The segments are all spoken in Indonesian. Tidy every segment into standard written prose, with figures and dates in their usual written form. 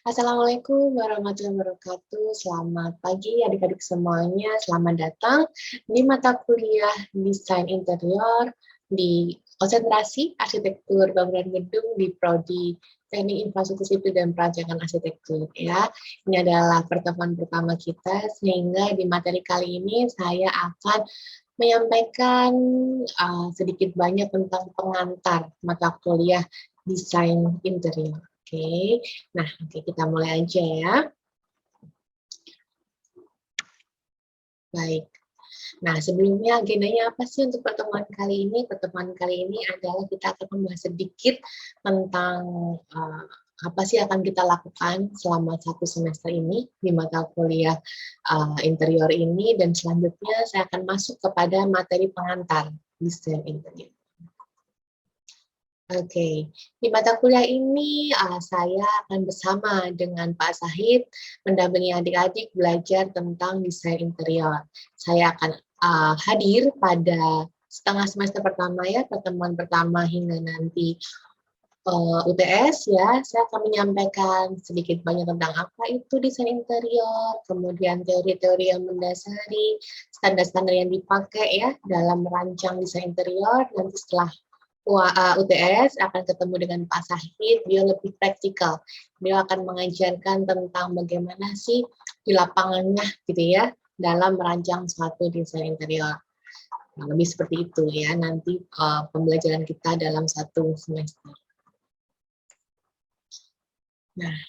Assalamualaikum warahmatullahi wabarakatuh. Selamat pagi adik-adik semuanya. Selamat datang di mata kuliah Desain Interior di konsentrasi Arsitektur Bangunan Gedung di Prodi Teknik Infrastruktur Sipil dan Perancangan Arsitektur. Ya, ini adalah pertemuan pertama kita, sehingga di materi kali ini saya akan menyampaikan sedikit banyak tentang pengantar mata kuliah Desain Interior. Oke, nah kita mulai aja ya. Baik. Nah, sebelumnya agendanya apa sih untuk pertemuan kali ini? Pertemuan kali ini adalah kita akan membahas sedikit tentang apa sih akan kita lakukan selama 1 semester ini di mata kuliah interior ini, dan selanjutnya saya akan masuk kepada materi pengantar desain interior. Oke, di mata kuliah ini saya akan bersama dengan Pak Sahid mendampingi adik-adik belajar tentang desain interior. Saya akan hadir pada setengah semester pertama ya, pertemuan pertama hingga nanti UTS ya. Saya akan menyampaikan sedikit banyak tentang apa itu desain interior, kemudian teori-teori yang mendasari, standar-standar yang dipakai ya dalam merancang desain interior. Nanti setelah UTS akan ketemu dengan Pak Sahid, dia lebih praktikal. Dia akan mengajarkan tentang bagaimana sih di lapangannya gitu ya, dalam merancang suatu desain interior. Nah, lebih seperti itu ya, nanti pembelajaran kita dalam 1 semester. Nah,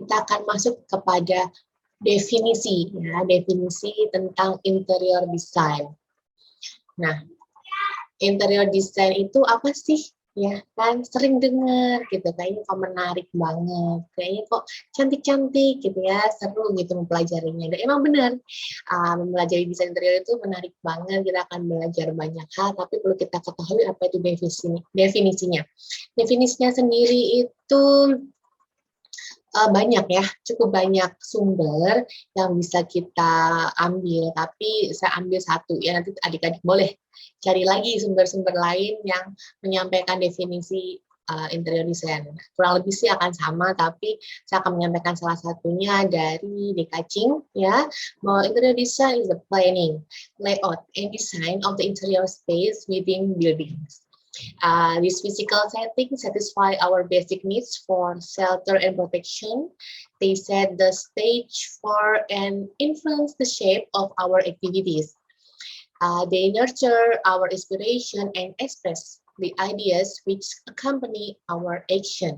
kita akan masuk kepada definisi, ya, definisi tentang interior design. Nah, interior design itu apa sih? Ya kan sering dengar gitu, kayaknya kok menarik banget, kayaknya kok cantik-cantik gitu ya, seru gitu mempelajarinya. Dan emang benar, mempelajari desain interior itu menarik banget, kita akan belajar banyak hal, tapi perlu kita ketahui apa itu definisinya. Definisinya sendiri itu banyak ya, cukup banyak sumber yang bisa kita ambil, tapi saya ambil satu ya, nanti adik-adik boleh cari lagi sumber-sumber lain yang menyampaikan definisi interior design. Kurang lebih sih akan sama, tapi saya akan menyampaikan salah satunya dari Dekacing ya, bahwa interior design is the planning, layout, and design of the interior space within buildings. This physical setting satisfy our basic needs for shelter and protection. They set the stage for and influence the shape of our activities. They nurture our inspiration and express the ideas which accompany our action.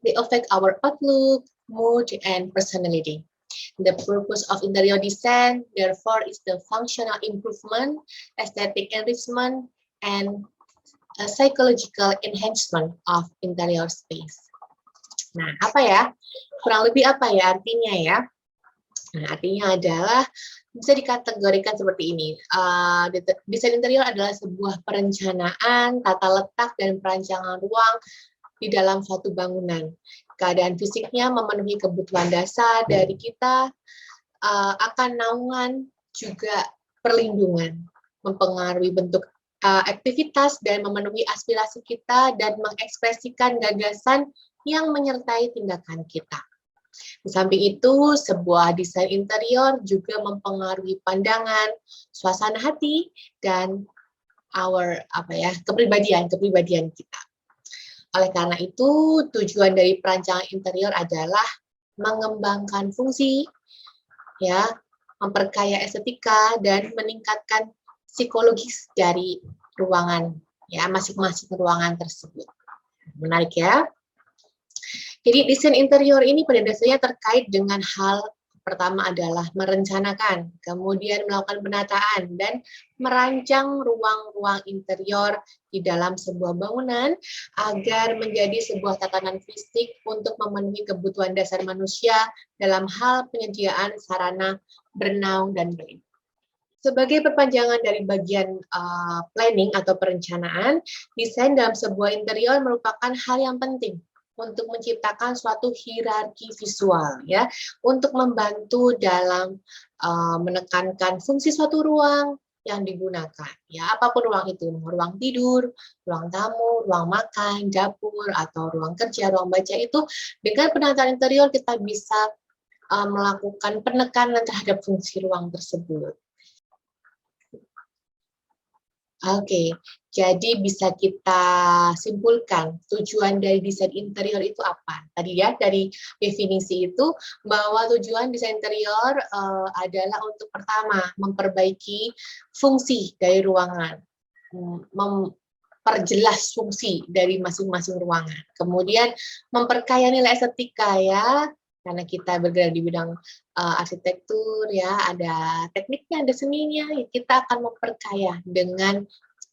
They affect our outlook, mood, and personality. The purpose of interior design, therefore, is the functional improvement, aesthetic enrichment, and a psychological enhancement of interior space. Nah, apa ya? Kurang lebih apa ya artinya ya? Nah, artinya adalah bisa dikategorikan seperti ini. Desain interior adalah sebuah perencanaan, tata letak, dan perancangan ruang di dalam suatu bangunan. Keadaan fisiknya memenuhi kebutuhan dasar dari kita, akan naungan juga perlindungan, mempengaruhi bentuk aktivitas dan memenuhi aspirasi kita dan mengekspresikan gagasan yang menyertai tindakan kita. Di samping itu, sebuah desain interior juga mempengaruhi pandangan, suasana hati, dan kepribadian kita. Oleh karena itu, tujuan dari perancangan interior adalah mengembangkan fungsi, ya, memperkaya estetika, dan meningkatkan psikologis dari ruangan ya, masing-masing ruangan tersebut. Menarik ya. Jadi desain interior ini pada dasarnya terkait dengan hal pertama adalah merencanakan, kemudian melakukan penataan dan merancang ruang-ruang interior di dalam sebuah bangunan agar menjadi sebuah tatanan fisik untuk memenuhi kebutuhan dasar manusia dalam hal penyediaan sarana bernaung dan berlindung. Sebagai perpanjangan dari bagian planning atau perencanaan, desain dalam sebuah interior merupakan hal yang penting untuk menciptakan suatu hierarki visual, ya, untuk membantu dalam menekankan fungsi suatu ruang, yang digunakan. Ya, apapun ruang itu, ruang tidur, ruang tamu, ruang makan, dapur, atau ruang kerja, ruang baca itu, dengan penataan interior kita bisa melakukan penekanan terhadap fungsi ruang tersebut. Oke, jadi bisa kita simpulkan tujuan dari desain interior itu apa? Tadi ya dari definisi itu bahwa tujuan desain interior adalah untuk pertama memperbaiki fungsi dari ruangan, memperjelas fungsi dari masing-masing ruangan. Kemudian memperkaya nilai estetika ya, karena kita bergerak di bidang arsitektur ya, ada tekniknya, ada seninya, kita akan memperkaya dengan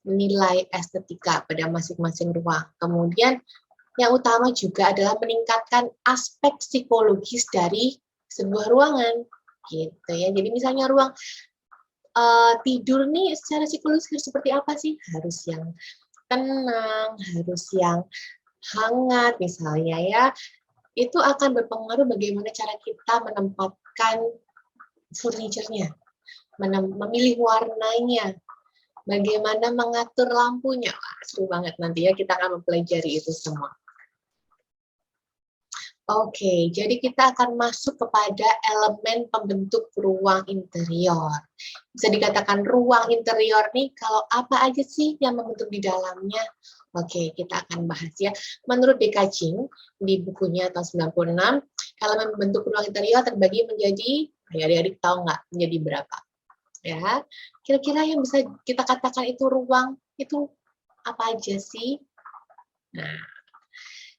nilai estetika pada masing-masing ruang. Kemudian yang utama juga adalah meningkatkan aspek psikologis dari sebuah ruangan, gitu ya. Jadi misalnya ruang tidur nih secara psikologis seperti apa sih? Harus yang tenang, harus yang hangat misalnya ya. Itu akan berpengaruh bagaimana cara kita menempatkan furniture-nya, memilih warnanya, bagaimana mengatur lampunya. Wah, seru banget nanti ya kita akan mempelajari itu semua. Oke, jadi kita akan masuk kepada elemen pembentuk ruang interior. Bisa dikatakan ruang interior nih, kalau apa aja sih yang membentuk di dalamnya? Oke, kita akan bahas ya. Menurut D.K. Ching, di bukunya tahun 96, elemen pembentuk ruang interior terbagi menjadi, adik-adik tahu nggak menjadi berapa? Ya, kira-kira yang bisa kita katakan itu ruang, itu apa aja sih? Nah,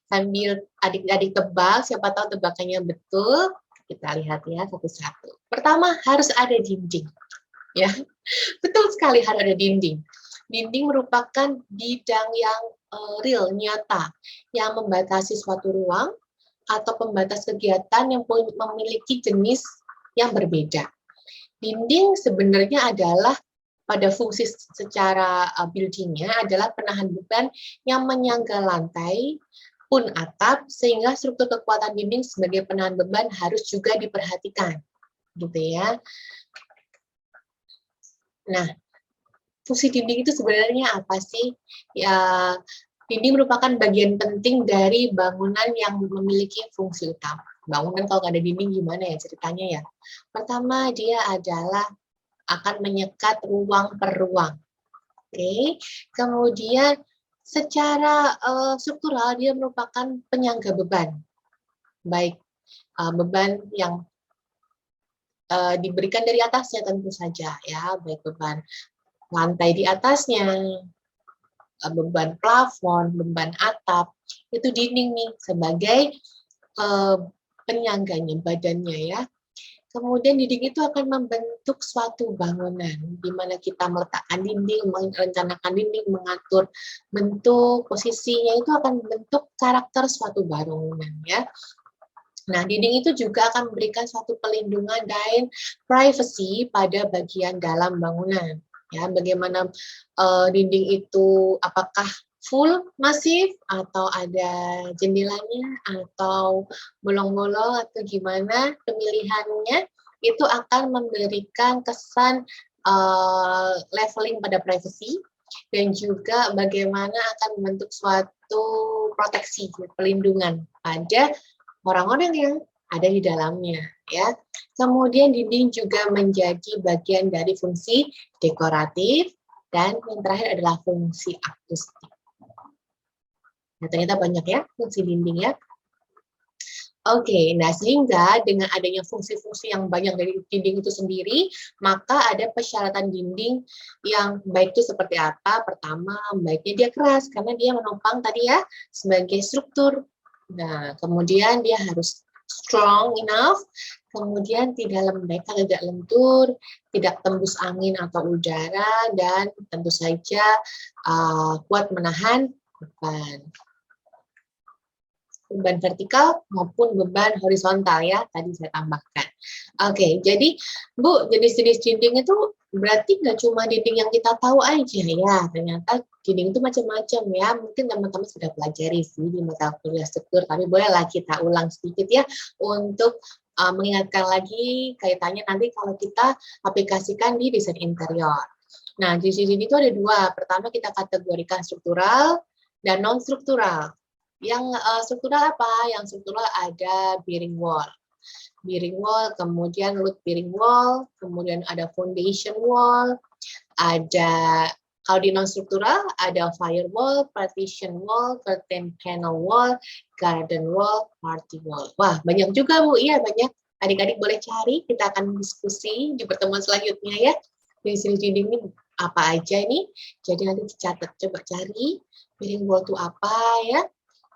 sambil adik-adik tebak, siapa tahu tebakannya betul, kita lihat ya satu-satu. Pertama, harus ada dinding. Ya, betul sekali harus ada dinding. Dinding merupakan bidang yang real, nyata, yang membatasi suatu ruang atau pembatas kegiatan yang memiliki jenis yang berbeda. Dinding sebenarnya adalah pada fungsi secara buildingnya adalah penahan beban yang menyangga lantai pun atap, sehingga struktur kekuatan dinding sebagai penahan beban harus juga diperhatikan, gitu ya. Nah, fungsi dinding itu sebenarnya apa sih? Ya, dinding merupakan bagian penting dari bangunan yang memiliki fungsi utama. Bangunan kalau nggak ada dinding gimana ya ceritanya ya? Pertama, dia adalah akan menyekat ruang per ruang. Oke, kemudian secara struktural dia merupakan penyangga beban, baik beban yang diberikan dari atasnya tentu saja ya, baik beban lantai di atasnya, beban plafon, beban atap, itu dinding nih sebagai penyangganya, badannya ya. Kemudian dinding itu akan membentuk suatu bangunan, di mana kita meletakkan dinding, merencanakan dinding, mengatur bentuk, posisinya itu akan membentuk karakter suatu bangunan ya. Nah, dinding itu juga akan memberikan suatu pelindungan dan privacy pada bagian dalam bangunan. Ya, bagaimana dinding itu apakah full masif atau ada jendelanya atau bolong-bolong atau gimana pemilihannya itu akan memberikan kesan leveling pada privacy dan juga bagaimana akan membentuk suatu proteksi perlindungan pada orang-orang yang ada di dalamnya ya. Kemudian dinding juga menjadi bagian dari fungsi dekoratif dan yang terakhir adalah fungsi akustik. Nah, ternyata banyak ya fungsi dinding ya. Oke, nah sehingga dengan adanya fungsi-fungsi yang banyak dari dinding itu sendiri, maka ada persyaratan dinding yang baik itu seperti apa? Pertama, baiknya dia keras, karena dia menopang tadi ya sebagai struktur. Nah, kemudian dia harus strong enough, kemudian tidak lembek, tidak lentur, tidak tembus angin atau udara, dan tentu saja kuat menahan beban vertikal maupun beban horizontal ya, tadi saya tambahkan. Oke, jadi Bu, jenis-jenis dinding itu berarti nggak cuma dinding yang kita tahu aja ya, ternyata dinding itu macam-macam ya, mungkin teman-teman sudah pelajari sih di mata kuliah struktur, tapi bolehlah kita ulang sedikit ya, untuk mengingatkan lagi kaitannya nanti kalau kita aplikasikan di desain interior. Nah, di sini itu ada dua. Pertama kita kategorikan struktural dan non struktural. Yang struktural apa? Yang struktural ada bearing wall. Bearing wall, kemudian root bearing wall, kemudian ada foundation wall, ada kalau di non struktural ada firewall, partition wall, curtain panel wall, garden wall, party wall. Wah, banyak juga Bu. Iya, banyak. Adik-adik boleh cari, kita akan diskusi di pertemuan selanjutnya ya. Di sini ini apa aja ini? Jadi nanti dicatat, coba cari bearing wall itu apa ya.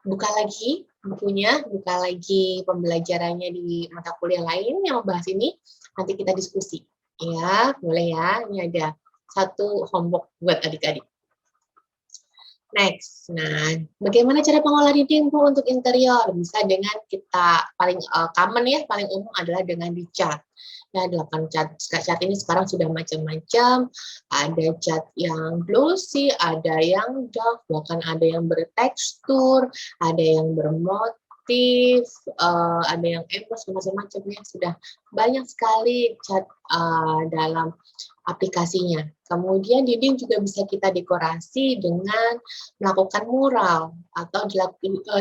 Buka lagi bukunya, buka lagi pembelajarannya di mata kuliah lain yang membahas ini. Nanti kita diskusi. Ya, boleh ya. Ini ada satu homework buat adik-adik. Next, nah bagaimana cara pengolah dinding Bu untuk interior? Bisa dengan kita paling common ya, paling umum adalah dengan dicat. Ya, 8 cat ini sekarang sudah macam-macam. Ada cat yang glossy, ada yang dark, bahkan ada yang bertekstur, ada yang bermotif, ada yang emboss, macam-macam ya. Sudah banyak sekali cat dalam aplikasinya. Kemudian dinding juga bisa kita dekorasi dengan melakukan mural atau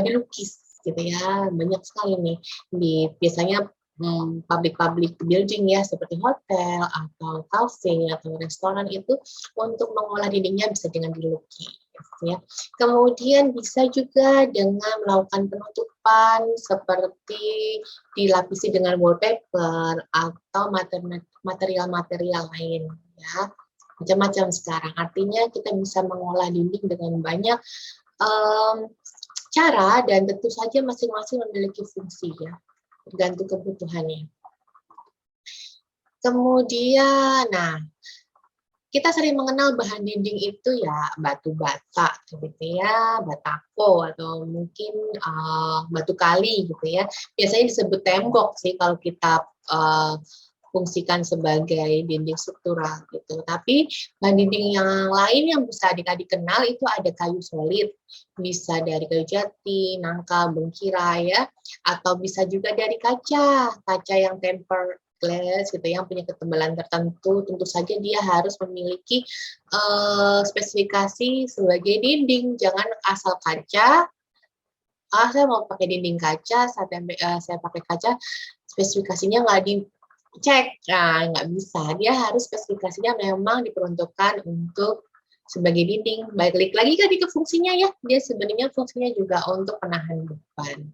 dilukis gitu ya. Banyak sekali nih biasanya public building ya seperti hotel atau cafe atau restoran itu untuk mengolah dindingnya bisa dengan dilukis ya. Kemudian bisa juga dengan melakukan penutupan seperti dilapisi dengan wallpaper atau material-material lain ya. Macam-macam sekarang. Artinya kita bisa mengolah dinding dengan banyak cara dan tentu saja masing-masing memiliki fungsi ya, tergantung kebutuhannya. Kemudian, nah, kita sering mengenal bahan dinding itu ya batu bata gitu ya, batako atau mungkin batu kali gitu ya. Biasanya disebut tembok sih kalau kita fungsikan sebagai dinding struktural gitu. Tapi bahan dinding yang lain yang bisa adik-adik kenal itu ada kayu solid, bisa dari kayu jati, nangka, bengkira ya, atau bisa juga dari kaca yang tempered glass gitu yang punya ketebalan tertentu. Tentu saja dia harus memiliki spesifikasi sebagai dinding, jangan asal kaca. Saya mau pakai dinding kaca, saya pakai kaca, spesifikasinya nggak dicek, nah nggak bisa. Dia harus spesifikasinya memang diperuntukkan untuk sebagai dinding. Balik lagi ke fungsinya ya, dia sebenarnya fungsinya juga untuk penahan beban.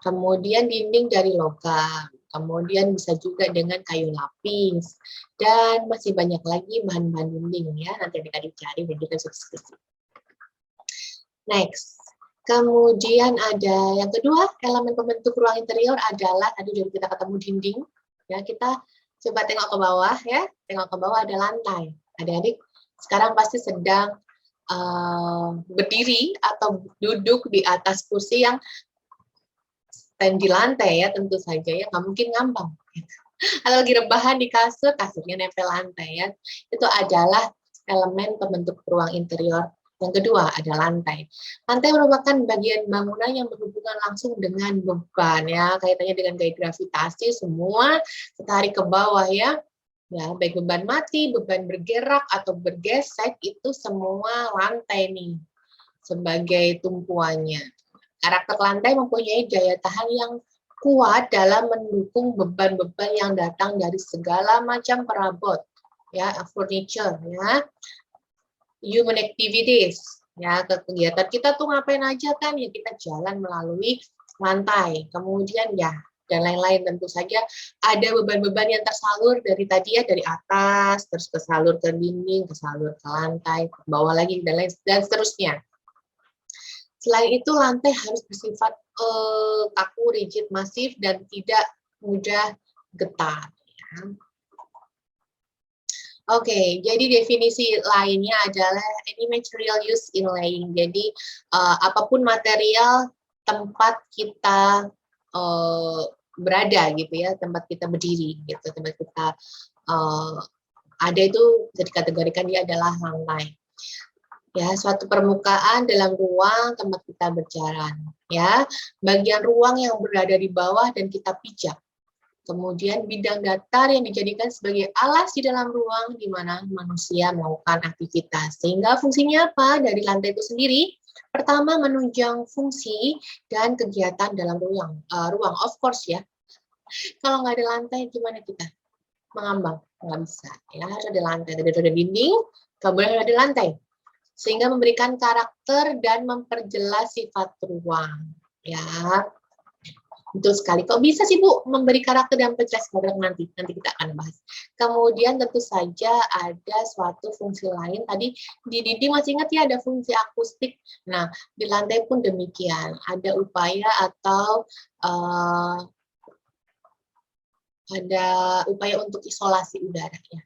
Kemudian dinding dari logam, kemudian bisa juga dengan kayu lapis, dan masih banyak lagi bahan-bahan dinding ya. Nanti adik-adik cari dan kita diskusi. Next. Kemudian ada yang kedua, elemen pembentuk ruang interior adalah tadi dari kita ketemu dinding. Ya, kita coba tengok ke bawah ya. Tengok ke bawah ada lantai. Adik-adik sekarang pasti sedang berdiri atau duduk di atas kursi yang stand di lantai ya, tentu saja ya, nggak mungkin ngambang. Atau lagi rebahan di kasur, kasurnya nempel lantai ya. Itu adalah elemen pembentuk ruang interior. Yang kedua ada lantai. Lantai merupakan bagian bangunan yang berhubungan langsung dengan beban ya, kaitannya dengan gaya gravitasi semua kita tarik ke bawah ya. Ya, baik beban mati, beban bergerak atau bergesek itu semua lantai nih sebagai tumpuannya. Karakter lantai mempunyai daya tahan yang kuat dalam mendukung beban-beban yang datang dari segala macam perabot ya, furniture ya. Human activities ya, kegiatan kita tuh ngapain aja kan ya, kita jalan melalui lantai, kemudian ya dan lain-lain. Tentu saja ada beban-beban yang tersalur dari tadi ya, dari atas terus kesalur ke dinding, kesalur ke lantai, ke bawah lagi dan lain dan seterusnya. Selain itu lantai harus bersifat kaku, rigid, masif dan tidak mudah getar ya. Oke, jadi definisi lainnya adalah any material used in laying. Jadi apapun material tempat kita berada gitu ya, tempat kita berdiri gitu, tempat kita ada itu bisa dikategorikan dia adalah lantai. Ya, suatu permukaan dalam ruang tempat kita berjalan. Ya, bagian ruang yang berada di bawah dan kita pijak. Kemudian bidang datar yang dijadikan sebagai alas di dalam ruang di mana manusia melakukan aktivitas. Sehingga fungsinya apa dari lantai itu sendiri? Pertama, menunjang fungsi dan kegiatan dalam ruang. Of course ya. Kalau nggak ada lantai, gimana kita mengambang? Nggak bisa. Ya, harus ada lantai. Tadi ada dinding, kemudian ada lantai. Sehingga memberikan karakter dan memperjelas sifat ruang. Ya, betul sekali. Kok bisa sih Bu memberi karakter dan penjelasan produk nanti kita akan bahas. Kemudian tentu saja ada suatu fungsi lain. Tadi di dinding masih ingat ya ada fungsi akustik. Nah, di lantai pun demikian. Ada upaya atau ada upaya untuk isolasi udara ya.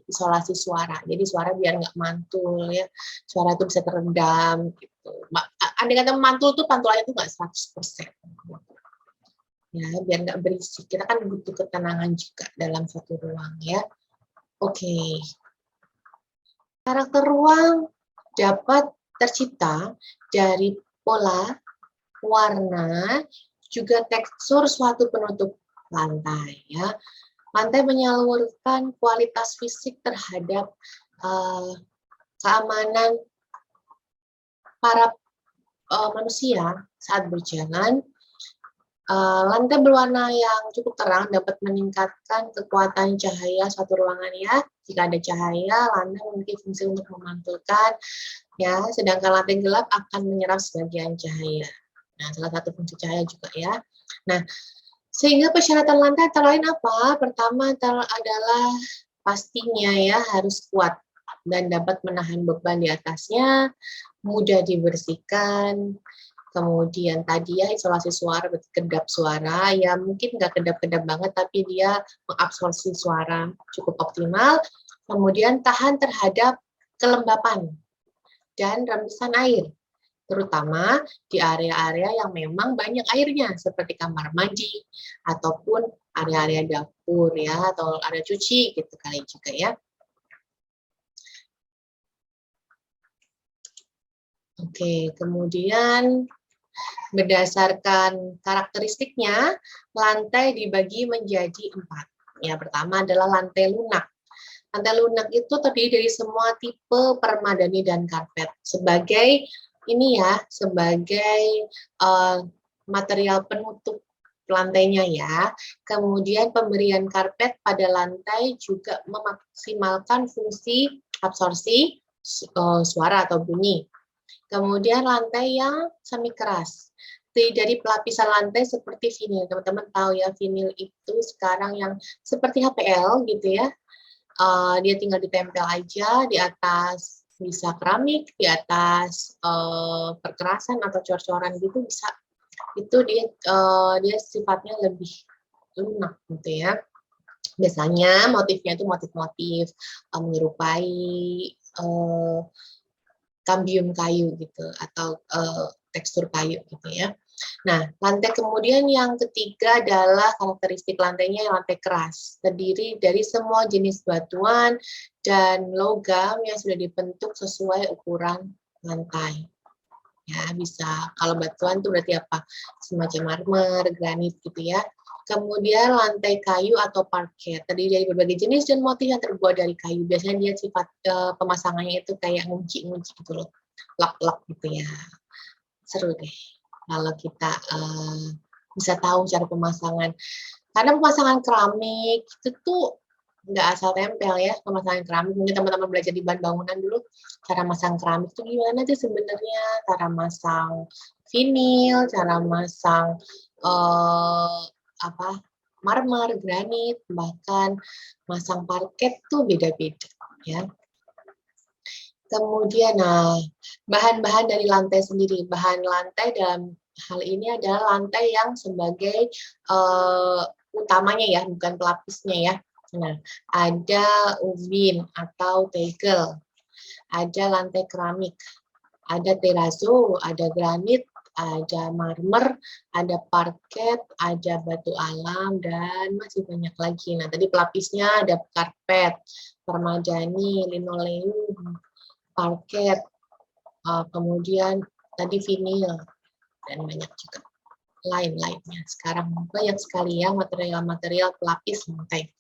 Isolasi suara. Jadi suara biar nggak mantul ya. Suara itu bisa teredam gitu. Andai kata mantul tuh pantulannya tuh nggak 100%. Ya, biar nggak berisik. Kita kan butuh ketenangan juga dalam satu ruang ya. Oke. Karakter ruang dapat tercipta dari pola, warna, juga tekstur suatu penutup lantai ya. Lantai menyalurkan kualitas fisik terhadap keamanan para manusia saat berjalan. Lantai berwarna yang cukup terang dapat meningkatkan kekuatan cahaya suatu ruangan ya. Jika ada cahaya, lantai memiliki fungsi untuk memantulkan ya, sedangkan lantai gelap akan menyerap sebagian cahaya. Nah, salah satu fungsi cahaya juga ya. Nah, sehingga persyaratan lantai antara lain apa? Pertama adalah pastinya ya harus kuat dan dapat menahan beban di atasnya, mudah dibersihkan. Kemudian tadi ya isolasi suara, kedap suara, ya mungkin nggak kedap-kedap banget, tapi dia mengabsorpsi suara cukup optimal. Kemudian tahan terhadap kelembapan dan rembesan air, terutama di area-area yang memang banyak airnya, seperti kamar mandi, ataupun area-area dapur ya, atau area cuci gitu kali juga ya. Oke, kemudian berdasarkan karakteristiknya, lantai dibagi menjadi 4. Ya, pertama adalah lantai lunak. Lantai lunak itu terdiri dari semua tipe permadani dan karpet. Sebagai ini ya, sebagai material penutup lantainya ya. Kemudian pemberian karpet pada lantai juga memaksimalkan fungsi absorpsi suara atau bunyi. Kemudian lantai yang semi keras. Dari pelapisan lantai seperti vinil. Teman-teman tahu ya, vinil itu sekarang yang seperti HPL gitu ya. Dia tinggal ditempel aja di atas, bisa keramik, di atas perkerasan atau cor-coran gitu bisa. Itu dia sifatnya lebih lunak gitu ya. Biasanya motifnya itu motif-motif menyerupai kambium kayu gitu atau tekstur kayu gitu ya. Nah, lantai kemudian yang ketiga adalah karakteristik lantainya yang lantai keras, terdiri dari semua jenis batuan dan logam yang sudah dibentuk sesuai ukuran lantai. Ya, bisa kalau batuan itu berarti apa? Semacam marmer, granit gitu ya. Kemudian lantai kayu atau parket, terdiri dari berbagai jenis dan motif yang terbuat dari kayu. Biasanya dia sifat pemasangannya itu kayak ngunci-ngunci gitu loh, lock-lock gitu ya. Seru deh kalau kita bisa tahu cara pemasangan. Karena pemasangan keramik itu tuh nggak asal tempel ya, pemasangan keramik. Mungkin teman-teman belajar di bahan bangunan dulu, cara masang keramik itu gimana sih sebenarnya, cara masang vinil, cara masang marmer, granit, bahkan masang parket tuh beda-beda ya. Kemudian, bahan-bahan dari lantai sendiri. Bahan lantai dalam hal ini adalah lantai yang sebagai utamanya ya, bukan pelapisnya ya. Nah, ada ubin atau tegel, ada lantai keramik, ada terazo, ada granit, ada marmer, ada parket, ada batu alam, dan masih banyak lagi. Nah, tadi pelapisnya ada karpet, permadani, linoleum, parket, kemudian tadi vinil, dan banyak juga. lain-lainnya. Sekarang banyak sekali ya material-material pelapis lantai.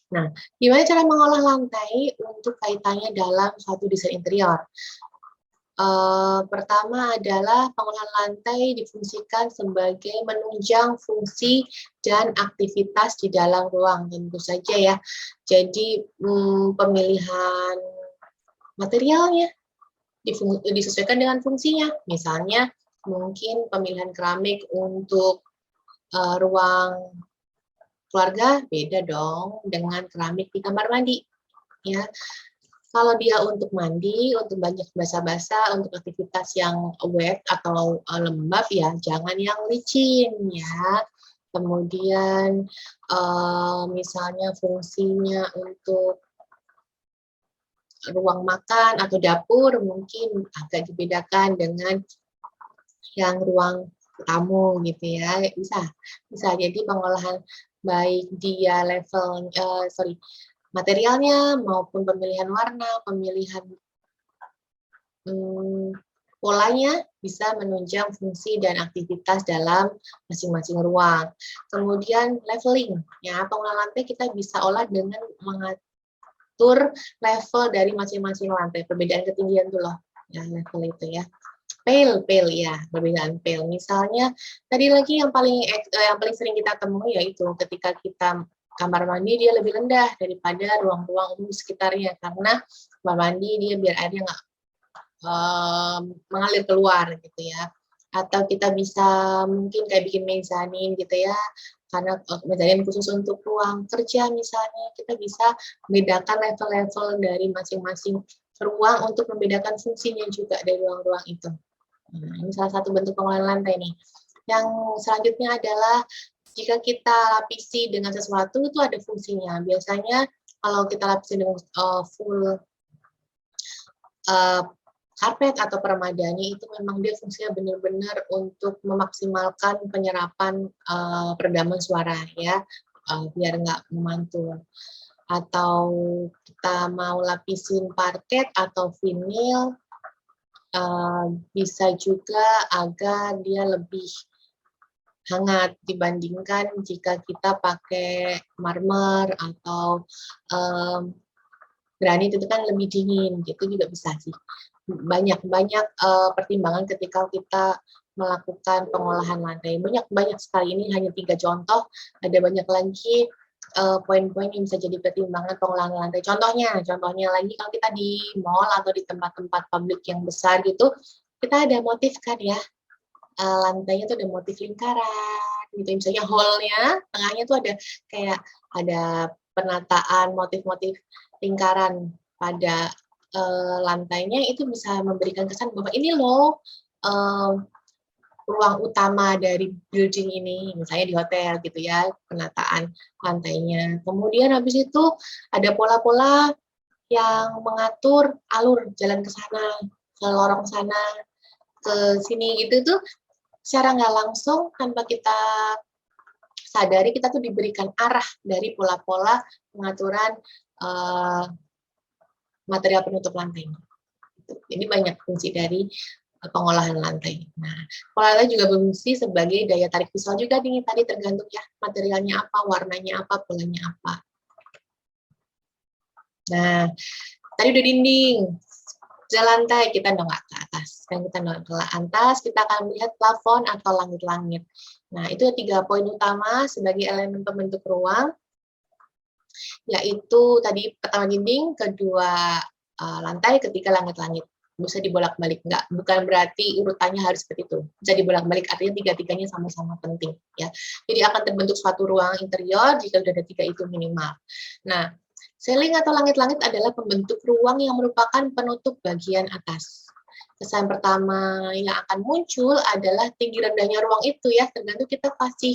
Nah, gimana cara mengolah lantai untuk kaitannya dalam suatu desain interior? Pertama adalah pengolahan lantai difungsikan sebagai menunjang fungsi dan aktivitas di dalam ruang, tentu saja ya. Jadi pemilihan materialnya disesuaikan dengan fungsinya. Misalnya mungkin pemilihan keramik untuk ruang keluarga beda dong dengan keramik di kamar mandi, ya. Kalau dia untuk mandi, untuk banyak basah-basah, untuk aktivitas yang wet atau lembab ya, jangan yang licin ya. Kemudian misalnya fungsinya untuk ruang makan atau dapur mungkin agak dibedakan dengan yang ruang tamu gitu ya. Bisa jadi pengolahan baik dia level materialnya maupun pemilihan warna, pemilihan polanya bisa menunjang fungsi dan aktivitas dalam masing-masing ruang. Kemudian leveling, ya pengolahan lantai kita bisa olah dengan mengatur level dari masing-masing lantai, perbedaan ketinggian tuh loh, ya level itu ya. Pale ya, perbedaan pale. Misalnya tadi lagi yang paling sering kita temui yaitu ketika kita kamar mandi dia lebih rendah daripada ruang-ruang umum sekitarnya karena kamar mandi dia biar airnya nggak mengalir keluar gitu ya. Atau kita bisa mungkin kayak bikin mezanin gitu ya, karena mezanin khusus untuk ruang kerja misalnya, kita bisa membedakan level-level dari masing-masing ruang untuk membedakan fungsinya juga dari ruang-ruang itu. Nah, ini salah satu bentuk pengolahan lantai nih. Yang selanjutnya adalah jika kita lapisi dengan sesuatu itu ada fungsinya. Biasanya kalau kita lapisi dengan full karpet atau permadani itu memang dia fungsinya benar-benar untuk memaksimalkan penyerapan peredaman suara ya, biar nggak memantul. Atau kita mau lapisin parket atau vinil, bisa juga agar dia lebih hangat dibandingkan jika kita pakai marmer atau granit itu kan lebih dingin, gitu juga bisa sih. Banyak pertimbangan ketika kita melakukan pengolahan lantai. Banyak sekali, ini hanya 3 contoh, ada banyak lagi poin-poin yang bisa jadi pertimbangan pengolahan lantai. Contohnya lagi kalau kita di mall atau di tempat-tempat publik yang besar gitu, kita ada motif kan ya, lantainya tuh ada motif lingkaran gitu, misalnya hall-nya, tengahnya tuh ada kayak ada penataan motif-motif lingkaran pada lantainya, itu bisa memberikan kesan bahwa ini loh ruang utama dari building ini, misalnya di hotel gitu ya, penataan lantainya. Kemudian habis itu ada pola-pola yang mengatur alur jalan ke sana, ke lorong sana, ke sini gitu tuh secara nggak langsung tanpa kita sadari kita tuh diberikan arah dari pola-pola pengaturan material penutup lantai. Jadi banyak fungsi dari pengolahan lantai. Nah, pengolahan lantai juga berfungsi sebagai daya tarik visual juga nih, tadi tergantung ya materialnya apa, warnanya apa, polanya apa. Nah, tadi udah dinding, ke lantai kita nongak ke atas. Sekarang kita nongak ke atas, kita akan melihat plafon atau langit-langit. Nah, itu 3 poin utama sebagai elemen pembentuk ruang, yaitu tadi pertama dinding, kedua lantai, ketiga langit-langit. Bisa dibolak-balik, bukan berarti urutannya harus seperti itu. Bisa dibolak-balik, artinya tiga-tiganya sama-sama penting ya. Jadi akan terbentuk suatu ruang interior jika sudah ada 3 itu minimal. Nah, ceiling atau langit-langit adalah pembentuk ruang yang merupakan penutup bagian atas. Kesan pertama yang akan muncul adalah tinggi rendahnya ruang itu ya, tergantung kita kasih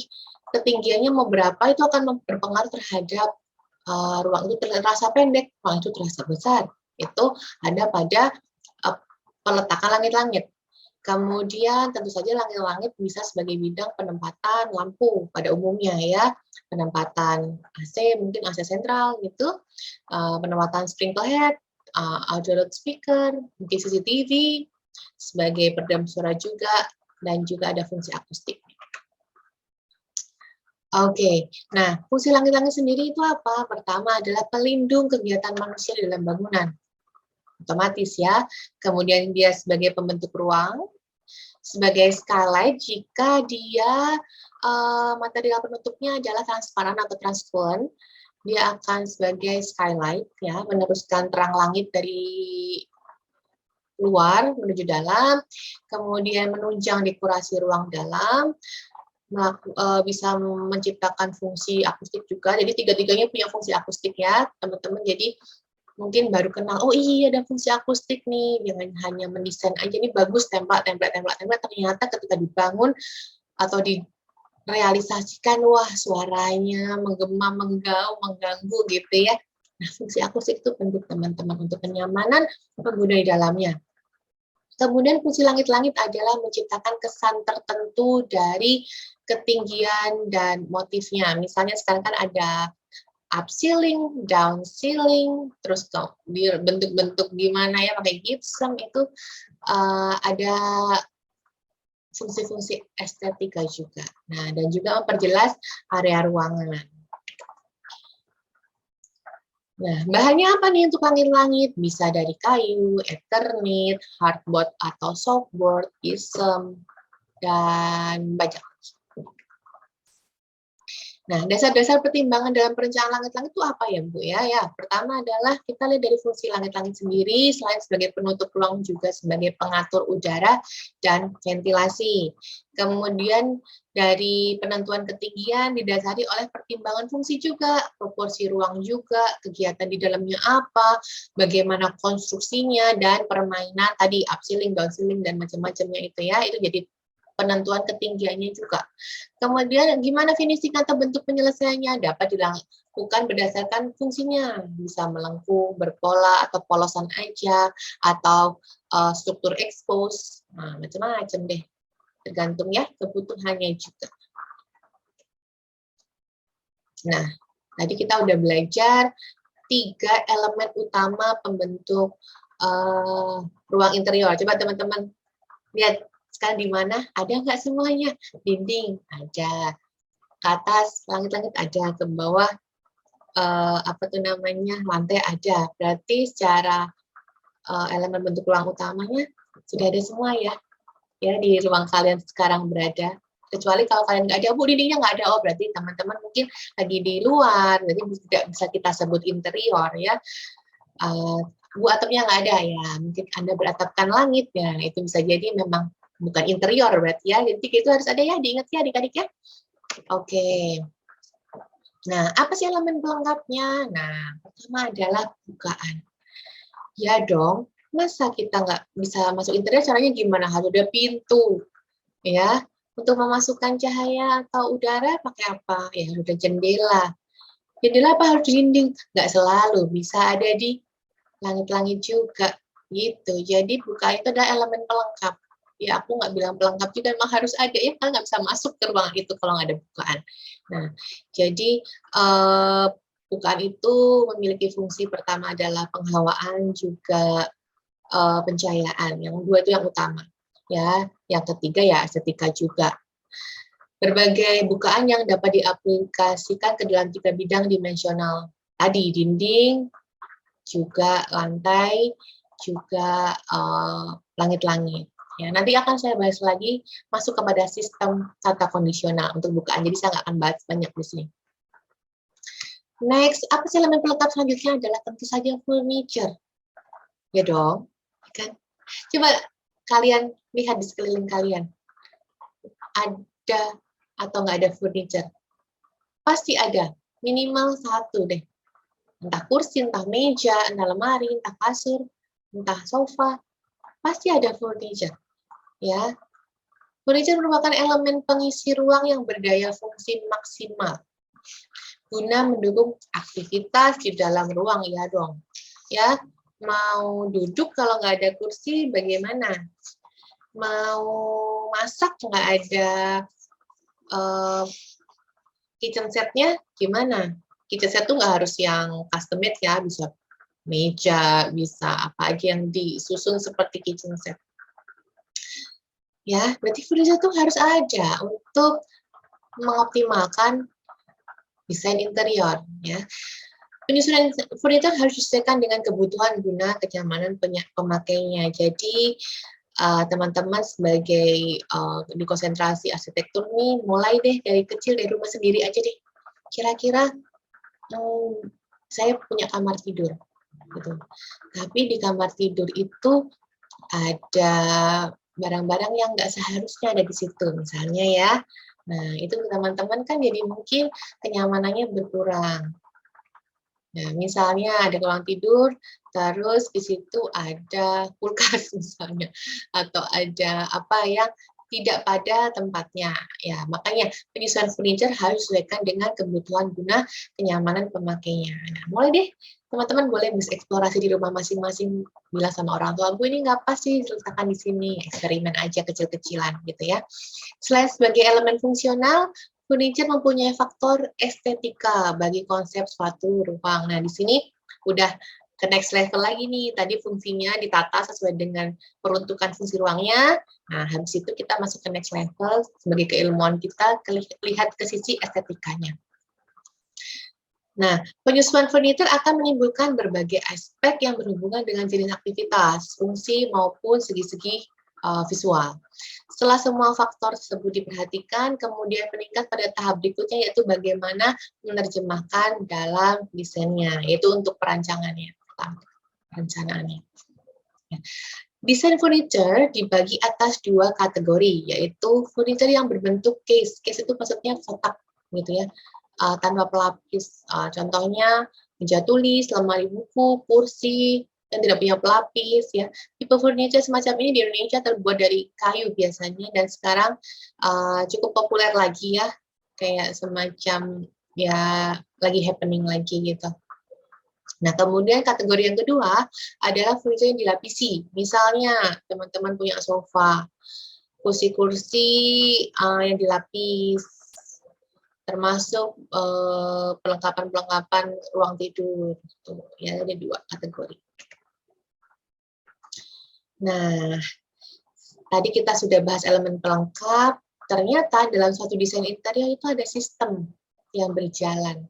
ketinggiannya mau berapa, itu akan berpengaruh terhadap ruang itu terasa pendek, ruang itu terasa besar. Itu ada pada peletakan langit-langit. Kemudian tentu saja langit-langit bisa sebagai bidang penempatan lampu pada umumnya ya, penempatan AC, mungkin AC sentral gitu, penempatan sprinkler head, audio loudspeaker, mungkin CCTV, sebagai peredam suara juga dan juga ada fungsi akustik. Oke, nah fungsi langit-langit sendiri itu apa? Pertama adalah pelindung kegiatan manusia di dalam bangunan. Otomatis ya. Kemudian dia sebagai pembentuk ruang, sebagai skylight jika dia material penutupnya adalah transparan atau transparent, dia akan sebagai skylight ya, meneruskan terang langit dari luar menuju dalam, kemudian menunjang dekorasi ruang dalam, bisa menciptakan fungsi akustik juga. Jadi tiga-tiganya punya fungsi akustik ya, teman-teman. Jadi mungkin baru kenal, oh iya ada fungsi akustik nih, jangan hanya mendesain aja nih bagus, tembak, ternyata ketika dibangun atau direalisasikan, wah suaranya menggema, menggaung, mengganggu gitu ya. Nah, fungsi akustik itu penting teman-teman untuk kenyamanan pengguna di dalamnya. Kemudian fungsi langit-langit adalah menciptakan kesan tertentu dari ketinggian dan motifnya. Misalnya sekarang kan ada up ceiling, down ceiling, terus bentuk-bentuk gimana ya pakai gypsum itu ada fungsi-fungsi estetika juga. Nah, dan juga memperjelas area ruangan. Nah, bahannya apa nih untuk langit-langit? Bisa dari kayu, eternit, hardboard atau softboard, gypsum, dan banyak. Nah, dasar-dasar pertimbangan dalam perencanaan langit-langit itu apa ya, Bu ya? Ya, pertama adalah kita lihat dari fungsi langit-langit sendiri, selain sebagai penutup ruang juga sebagai pengatur udara dan ventilasi. Kemudian dari penentuan ketinggian didasari oleh pertimbangan fungsi juga, proporsi ruang juga, kegiatan di dalamnya apa, bagaimana konstruksinya, dan permainan tadi up ceiling, down ceiling, dan macam-macamnya itu ya, itu jadi penentuan ketinggiannya juga. Kemudian gimana finishing atau bentuk penyelesaiannya dapat dilakukan berdasarkan fungsinya, bisa melengkung, berpola, atau polosan aja, atau struktur expose, nah, macam-macam deh, tergantung ya kebutuhannya juga. Nah, tadi kita udah belajar 3 elemen utama pembentuk ruang interior. Coba teman-teman lihat sekarang di mana? Ada nggak semuanya? Dinding ada, ke atas langit-langit ada, ke bawah apa tuh namanya lantai ada. Berarti secara elemen bentuk ruang utamanya sudah ada semua ya, ya di ruang kalian sekarang berada. Kecuali kalau kalian nggak ada, Bu, dindingnya nggak ada, oh berarti teman-teman mungkin lagi di luar, jadi tidak bisa kita sebut interior ya. Bu, atapnya nggak ada ya, mungkin Anda beratapkan langit ya, itu bisa jadi memang bukan interior berarti ya, jadi itu harus ada ya, diingat ya adik-adik ya. Oke. Nah, apa sih elemen pelengkapnya? Nah, pertama adalah bukaan. Ya dong, masa kita nggak bisa masuk interior, caranya gimana? Harus ada pintu, ya. Untuk memasukkan cahaya atau udara pakai apa? Ya, harus ada jendela. Jendela apa harus dinding? Nggak selalu, bisa ada di langit-langit juga, gitu. Jadi bukaan itu adalah elemen pelengkap. Ya, aku nggak bilang pelengkap juga, memang harus ada ya, kan nggak bisa masuk ke ruangan itu kalau nggak ada bukaan. Nah, jadi bukaan itu memiliki fungsi pertama adalah penghawaan juga pencahayaan. Yang dua itu yang utama, ya. Yang ketiga ya estetika juga. Berbagai bukaan yang dapat diaplikasikan ke dalam 3 bidang dimensional tadi, dinding, juga lantai, juga langit-langit. Ya, nanti akan saya bahas lagi masuk kepada sistem tata kondisional untuk bukaan. Jadi saya nggak akan bahas banyak di sini. Next, apa sih elemen pelengkap selanjutnya adalah tentu saja furniture. Ya dong, kan? Coba kalian lihat di sekeliling kalian. Ada atau nggak ada furniture? Pasti ada, minimal satu deh. Entah kursi, entah meja, entah lemari, entah kasur, entah sofa, pasti ada furniture. Ya, furniture merupakan elemen pengisi ruang yang berdaya fungsi maksimal guna mendukung aktivitas di dalam ruang, ya dong. Ya, mau duduk kalau nggak ada kursi, bagaimana? Mau masak nggak ada kitchen set-nya, gimana? Kitchen set tuh nggak harus yang custom made ya, bisa meja, bisa apa aja yang disusun seperti kitchen set. Ya, berarti furniture itu harus ada untuk mengoptimalkan desain interior. Ya, penyusunan furniture harus disesuaikan dengan kebutuhan guna kenyamanan pemakainya. Jadi teman-teman sebagai di konsentrasi arsitektur nih, mulai deh dari kecil, dari rumah sendiri aja deh. Kira-kira saya punya kamar tidur, gitu. Tapi di kamar tidur itu ada barang-barang yang nggak seharusnya ada di situ, misalnya ya. Nah, itu teman-teman kan jadi mungkin kenyamanannya berkurang. Nah, misalnya ada ruang tidur, terus di situ ada kulkas misalnya, atau ada apa yang tidak pada tempatnya. Ya, makanya penyusunan furniture harus disesuaikan dengan kebutuhan guna kenyamanan pemakainya. Nah, mulai deh teman-teman boleh bereksplorasi di rumah masing-masing, bilang sama orang tua, Bu, ini nggak pas sih diletakkan di sini, eksperimen aja kecil-kecilan gitu ya. Selain sebagai elemen fungsional, furniture mempunyai faktor estetika bagi konsep suatu ruang. Nah, di sini udah ke next level lagi nih. Tadi fungsinya ditata sesuai dengan peruntukan fungsi ruangnya. Nah, habis itu kita masuk ke next level sebagai keilmuan kita, lihat ke sisi estetikanya. Nah, penyusunan furniture akan menimbulkan berbagai aspek yang berhubungan dengan jenis aktivitas, fungsi, maupun segi-segi visual. Setelah semua faktor tersebut diperhatikan, kemudian meningkat pada tahap berikutnya, yaitu bagaimana menerjemahkan dalam desainnya, yaitu untuk perancangannya, perencanaannya. Desain furniture dibagi atas dua kategori, yaitu furniture yang berbentuk case. Case itu maksudnya kotak, gitu ya, tanpa pelapis. Contohnya meja tulis, lemari buku, kursi, dan tidak punya pelapis. Ya, tipe furniture semacam ini di Indonesia terbuat dari kayu biasanya, dan sekarang cukup populer lagi ya, kayak semacam ya lagi happening lagi gitu. Nah, kemudian kategori yang kedua adalah furniture yang dilapisi. Misalnya, teman-teman punya sofa, kursi-kursi yang dilapis, termasuk perlengkapan-perlengkapan ruang tidur. Ya, ada dua kategori. Nah, tadi kita sudah bahas elemen pelengkap. Ternyata dalam suatu desain interior itu ada sistem yang berjalan.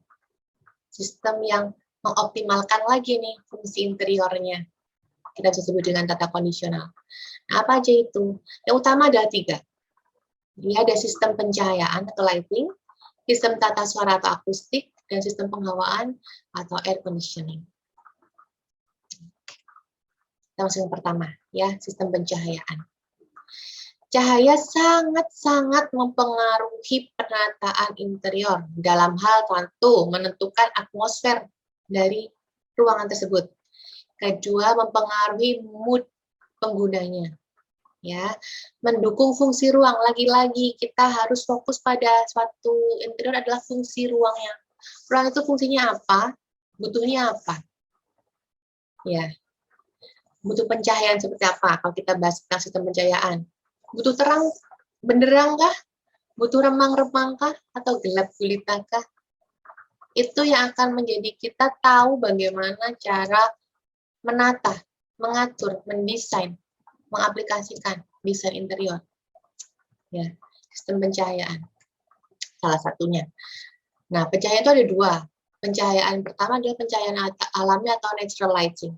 Sistem yang mengoptimalkan lagi nih fungsi interiornya. Kita bisa sebut dengan tata kondisional. Nah, apa aja itu? Yang utama ada 3. Ini ada sistem pencahayaan atau lighting, sistem tata suara atau akustik, dan sistem penghawaan atau air conditioning. Kita masuk yang pertama, ya, sistem pencahayaan. Cahaya sangat-sangat mempengaruhi penataan interior dalam hal tentu menentukan atmosfer dari ruangan tersebut. Kedua, mempengaruhi mood penggunanya. Ya, mendukung fungsi ruang. Lagi-lagi kita harus fokus pada suatu interior adalah fungsi ruangnya. Ruang itu fungsinya apa? Butuhnya apa? Ya, butuh pencahayaan seperti apa? Kalau kita bahas tentang sistem pencahayaan, butuh terang benderang kah? Butuh remang-remang kah? Atau gelap gulita kah? Itu yang akan menjadi kita tahu bagaimana cara menata, mengatur, mendesain, mengaplikasikan desain interior. Ya, sistem pencahayaan salah satunya. Nah, pencahayaan itu ada 2. Pencahayaan pertama adalah pencahayaan alami atau natural lighting.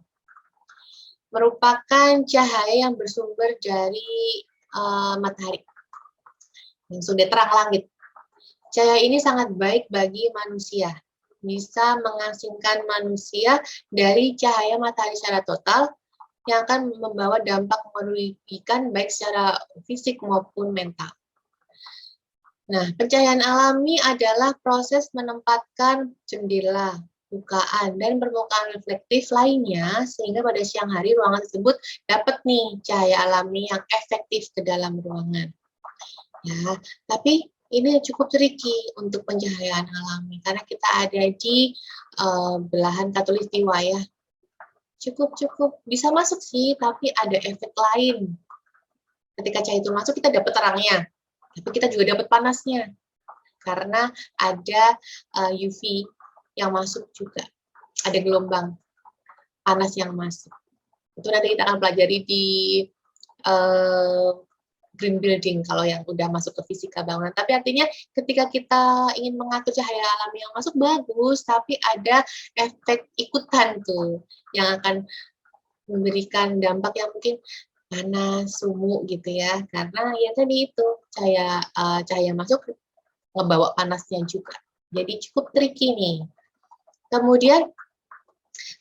Merupakan cahaya yang bersumber dari matahari, yang sudah terang langit. Cahaya ini sangat baik bagi manusia, bisa mengasingkan manusia dari cahaya matahari secara total yang akan membawa dampak merugikan baik secara fisik maupun mental. Nah, pencahayaan alami adalah proses menempatkan jendela, bukaan, dan permukaan reflektif lainnya sehingga pada siang hari ruangan tersebut dapat nih cahaya alami yang efektif ke dalam ruangan. Ya, tapi ini cukup tricky untuk pencahayaan alami karena kita ada di belahan khatulistiwa ya. Cukup bisa masuk sih, tapi ada efek lain. Ketika cahaya itu masuk kita dapat terangnya, tapi kita juga dapat panasnya karena ada UV yang masuk juga, ada gelombang panas yang masuk. Itu nanti kita akan pelajari di green building kalau yang udah masuk ke fisika bangunan. Tapi artinya ketika kita ingin mengatur cahaya alami yang masuk bagus, tapi ada efek ikutan tuh yang akan memberikan dampak yang mungkin panas, sumuk gitu ya. Karena ya tadi itu cahaya masuk ngebawa panasnya juga. Jadi cukup tricky nih. Kemudian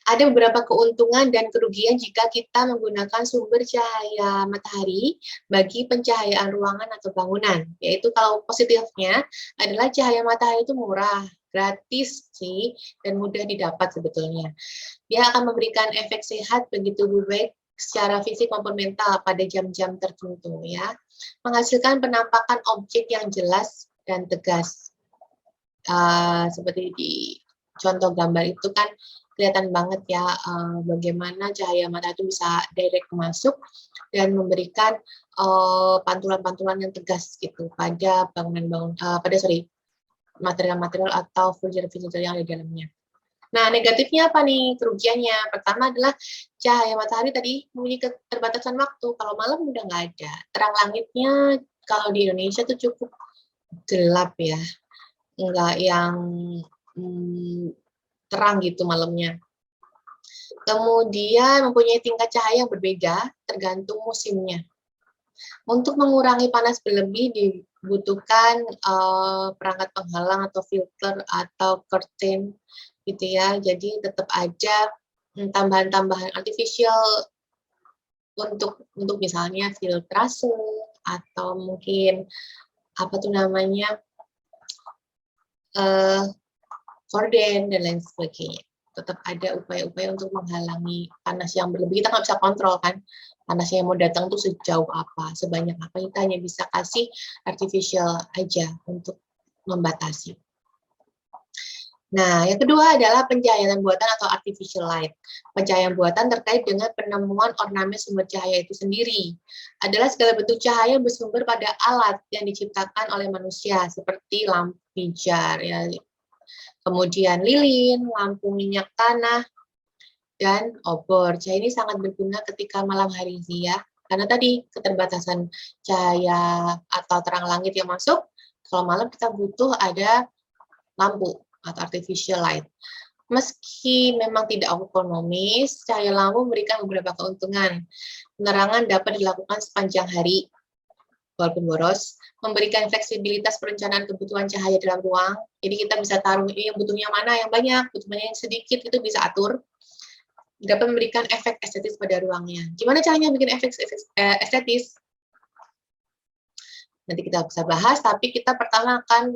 ada beberapa keuntungan dan kerugian jika kita menggunakan sumber cahaya matahari bagi pencahayaan ruangan atau bangunan. Yaitu kalau positifnya adalah cahaya matahari itu murah, gratis sih, dan mudah didapat sebetulnya. Dia akan memberikan efek sehat bagi tubuh baik secara fisik maupun mental pada jam-jam tertentu ya. Menghasilkan penampakan objek yang jelas dan tegas. Seperti di contoh gambar itu kan kelihatan banget ya bagaimana cahaya matahari itu bisa direct masuk dan memberikan pantulan-pantulan yang tegas gitu pada material-material atau furniture-furniture yang ada di dalamnya. Nah, negatifnya apa nih? Kerugiannya. Pertama adalah cahaya matahari tadi memiliki keterbatasan waktu. Kalau malam udah nggak ada. Terang langitnya kalau di Indonesia tuh cukup gelap ya. Nggak yang terang gitu malamnya. Kemudian mempunyai tingkat cahaya yang berbeda tergantung musimnya. Untuk mengurangi panas berlebih dibutuhkan perangkat penghalang atau filter atau curtain gitu ya. Jadi tetap aja tambahan-tambahan artificial untuk misalnya filtrase atau mungkin apa tuh namanya gorden dan lain sebagainya. Tetap ada upaya-upaya untuk menghalangi panas yang berlebih. Kita nggak bisa kontrol kan panasnya yang mau datang tuh sejauh apa, sebanyak apa. Kita hanya bisa kasih artificial aja untuk membatasi. Nah, yang kedua adalah pencahayaan buatan atau artificial light. Pencahayaan buatan terkait dengan penemuan ornamen sumber cahaya itu sendiri. Adalah segala bentuk cahaya yang bersumber pada alat yang diciptakan oleh manusia, seperti lampu pijar, ya, kemudian lilin, lampu minyak tanah, dan obor. Cahaya ini sangat berguna ketika malam hari ya, karena tadi keterbatasan cahaya atau terang langit yang masuk, kalau malam kita butuh ada lampu atau artificial light. Meski memang tidak ekonomis, cahaya lampu memberikan beberapa keuntungan. Penerangan dapat dilakukan sepanjang hari, walaupun boros, memberikan fleksibilitas perencanaan kebutuhan cahaya dalam ruang. Jadi kita bisa taruh ini yang butuhnya mana yang banyak, butuhnya yang sedikit, itu bisa atur. Dapat memberikan efek estetis pada ruangnya. Gimana caranya bikin efek estetis? Nanti kita bisa bahas, tapi kita pertama akan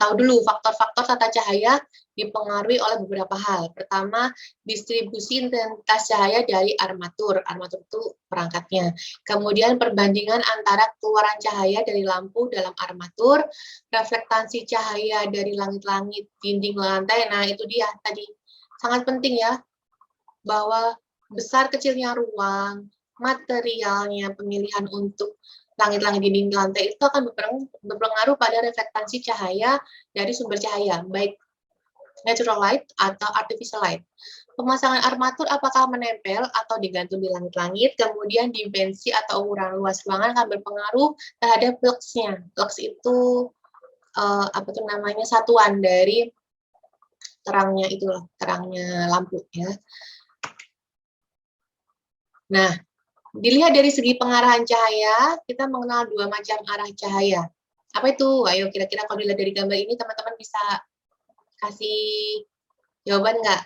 tahu dulu faktor-faktor tata cahaya dipengaruhi oleh beberapa hal. Pertama, distribusi intensitas cahaya dari armatur. Armatur itu perangkatnya. Kemudian perbandingan antara keluaran cahaya dari lampu dalam armatur, reflektasi cahaya dari langit-langit, dinding lantai. Nah, itu dia tadi. Sangat penting ya, bahwa besar kecilnya ruang, materialnya, pemilihan untuk langit-langit dinding lantai itu akan berpengaruh pada reflektasi cahaya dari sumber cahaya, baik natural light atau artificial light. Pemasangan armatur apakah menempel atau digantung di langit-langit, kemudian dimensi atau ukuran luas ruangan akan berpengaruh terhadap lux-nya. Lux itu apa tuh namanya, satuan dari terangnya itu loh, terangnya lampu ya. Nah, dilihat dari segi pengarahan cahaya, kita mengenal dua macam arah cahaya. Apa itu? Ayo kira-kira kalau dilihat dari gambar ini teman-teman bisa kasih jawaban nggak?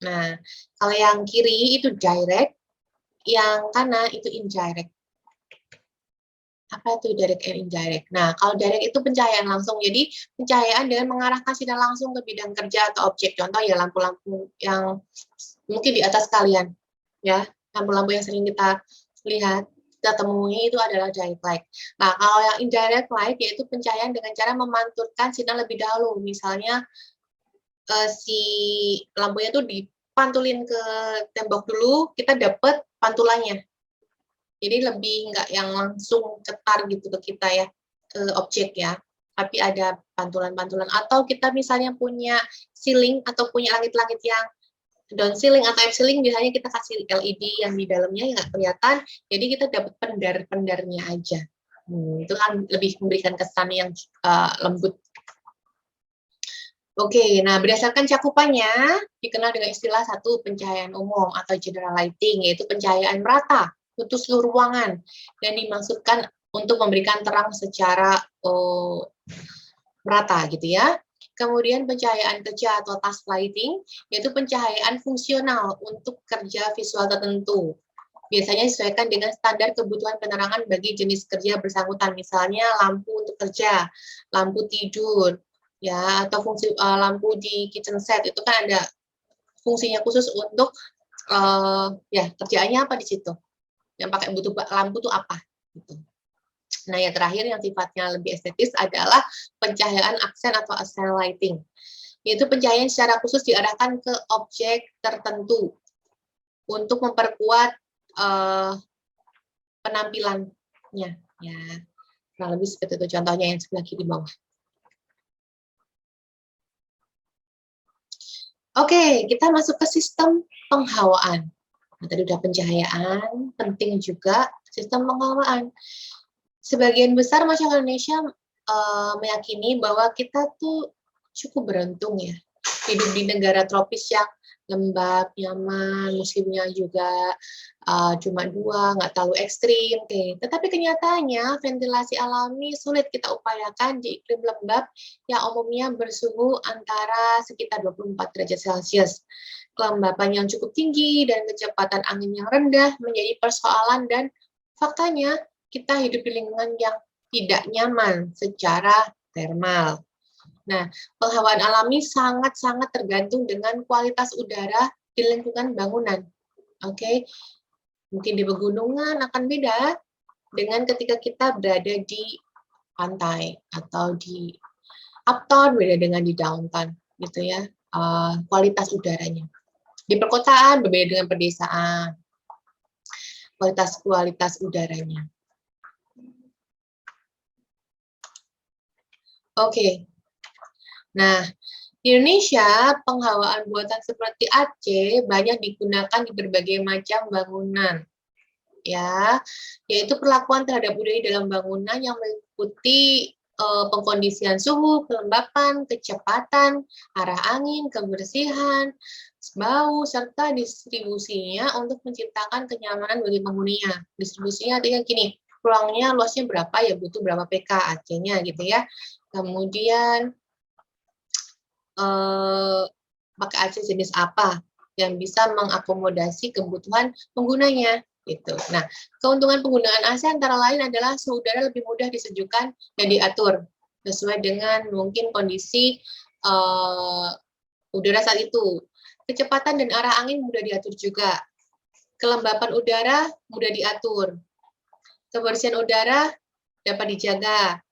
Nah, kalau yang kiri itu direct, yang kanan itu indirect. Apa itu direct and indirect? Nah, kalau direct itu pencahayaan langsung. Jadi, pencahayaan dengan mengarahkan sinar langsung ke bidang kerja atau objek. Contoh ya lampu-lampu yang mungkin di atas kalian. Ya, lampu-lampu yang sering kita lihat, kita temui itu adalah direct light. Nah, kalau yang indirect light yaitu pencahayaan dengan cara memantulkan sinar lebih dahulu. Misalnya si lampunya tuh dipantulin ke tembok dulu, kita dapat pantulannya. Jadi lebih nggak yang langsung cetar gitu ke kita ya, ke objek ya. Tapi ada pantulan-pantulan. Atau kita misalnya punya ceiling atau punya langit-langit yang Down-ceiling atau up-ceiling biasanya kita kasih LED yang di dalamnya yang nggak kelihatan, jadi kita dapat pendar-pendarnya aja. Itu kan lebih memberikan kesan yang lembut. Oke, nah berdasarkan cakupannya dikenal dengan istilah satu pencahayaan umum atau general lighting, yaitu pencahayaan merata untuk seluruh ruangan dan dimaksudkan untuk memberikan terang secara merata gitu ya. Kemudian pencahayaan kerja atau task lighting, yaitu pencahayaan fungsional untuk kerja visual tertentu. Biasanya disesuaikan dengan standar kebutuhan penerangan bagi jenis kerja bersangkutan, misalnya lampu untuk kerja, lampu tidur, ya, atau fungsi lampu di kitchen set itu kan ada fungsinya khusus untuk ya kerjaannya apa di situ. Yang pakai butuh lampu tuh apa gitu. Nah, yang terakhir yang sifatnya lebih estetis adalah pencahayaan aksen atau accent lighting. Yaitu pencahayaan secara khusus diarahkan ke objek tertentu untuk memperkuat penampilannya. Ya, kurang lebih seperti itu contohnya yang sebelah kiri bawah. Oke, kita masuk ke sistem penghawaan. Nah, tadi udah pencahayaan, penting juga sistem penghawaan. Sebagian besar masyarakat Indonesia meyakini bahwa kita tuh cukup beruntung ya, hidup di negara tropis yang lembab, nyaman, musimnya juga cuma 2, nggak terlalu ekstrim. Tetapi kenyataannya ventilasi alami sulit kita upayakan di iklim lembab yang umumnya bersuhu antara sekitar 24 derajat Celcius. Kelembapan yang cukup tinggi dan kecepatan angin yang rendah menjadi persoalan dan faktanya kita hidup di lingkungan yang tidak nyaman secara termal. Nah, penghawaan alami sangat-sangat tergantung dengan kualitas udara di lingkungan bangunan. Oke, mungkin di pegunungan akan beda dengan ketika kita berada di pantai atau di uptown, beda dengan di downtown, gitu ya. Kualitas udaranya. Di perkotaan berbeda dengan pedesaan. Kualitas udaranya. Oke. Nah, di Indonesia, penghawaan buatan seperti AC banyak digunakan di berbagai macam bangunan. Ya, yaitu perlakuan terhadap udara dalam bangunan yang meliputi pengkondisian suhu, kelembapan, kecepatan, arah angin, kebersihan, bau, serta distribusinya untuk menciptakan kenyamanan bagi penghuninya. Distribusinya artinya gini, ruangnya luasnya berapa ya, butuh berapa PK AC-nya gitu ya. Kemudian pakai AC jenis apa yang bisa mengakomodasi kebutuhan penggunanya gitu. Nah, keuntungan penggunaan AC antara lain adalah suhu udara lebih mudah disejukkan dan diatur sesuai dengan mungkin kondisi udara saat itu. Kecepatan dan arah angin mudah diatur juga. Kelembapan udara mudah diatur. Kebersihan udara dapat dijaga.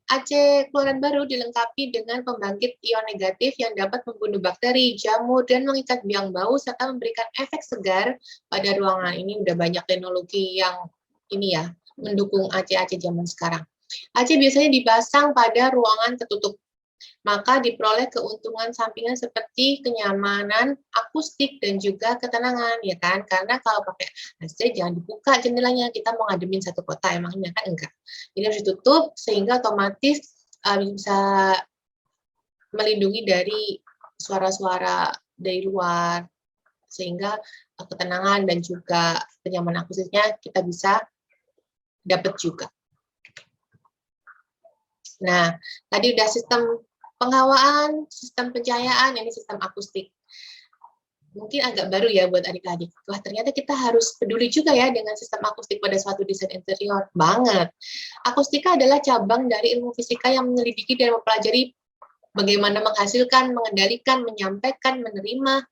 AC keluaran baru dilengkapi dengan pembangkit ion negatif yang dapat membunuh bakteri, jamur, dan mengikat biang bau, serta memberikan efek segar pada ruangan. Ini udah banyak teknologi yang ini ya, mendukung AC-AC zaman sekarang. AC biasanya dipasang pada ruangan tertutup, maka diperoleh keuntungan sampingan seperti kenyamanan akustik dan juga ketenangan, ya kan? Karena kalau pakai AC jangan dibuka jendelanya, kita mau ngademin satu kota, emangnya kan enggak. Jadi harus ditutup sehingga otomatis bisa melindungi dari suara-suara dari luar, sehingga ketenangan dan juga kenyamanan akustiknya kita bisa dapat juga. Nah, tadi udah sistem penghawaan, sistem pencahayaan, ini sistem akustik. Mungkin agak baru ya buat adik-adik. Wah, ternyata kita harus peduli juga ya dengan sistem akustik pada suatu desain interior. Banget. Akustika adalah cabang dari ilmu fisika yang menyelidiki dan mempelajari bagaimana menghasilkan, mengendalikan, menyampaikan, menerima,